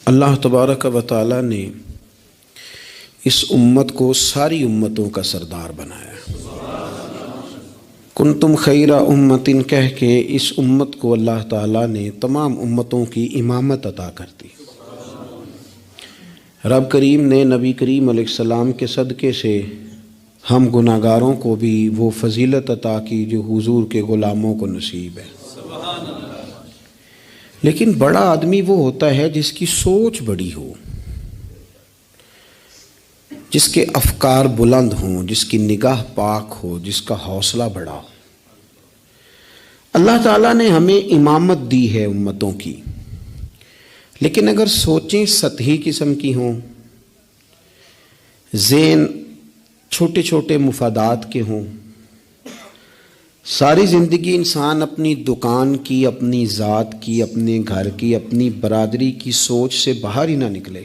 اللہ تبارک و تعالی نے اس امت کو ساری امتوں کا سردار بنایا۔ کنتم خیر امت کہہ کے اس امت کو اللہ تعالیٰ نے تمام امتوں کی امامت عطا کر دی۔ رب کریم نے نبی کریم علیہ السلام کے صدقے سے ہم گناہگاروں کو بھی وہ فضیلت عطا کی جو حضور کے غلاموں کو نصیب ہے۔ لیکن بڑا آدمی وہ ہوتا ہے جس کی سوچ بڑی ہو، جس کے افکار بلند ہوں، جس کی نگاہ پاک ہو، جس کا حوصلہ بڑا ہو۔ اللہ تعالیٰ نے ہمیں امامت دی ہے امتوں کی، لیکن اگر سوچیں سطحی قسم کی ہوں، ذہن چھوٹے چھوٹے مفادات کے ہوں، ساری زندگی انسان اپنی دکان کی، اپنی ذات کی، اپنے گھر کی، اپنی برادری کی سوچ سے باہر ہی نہ نکلے،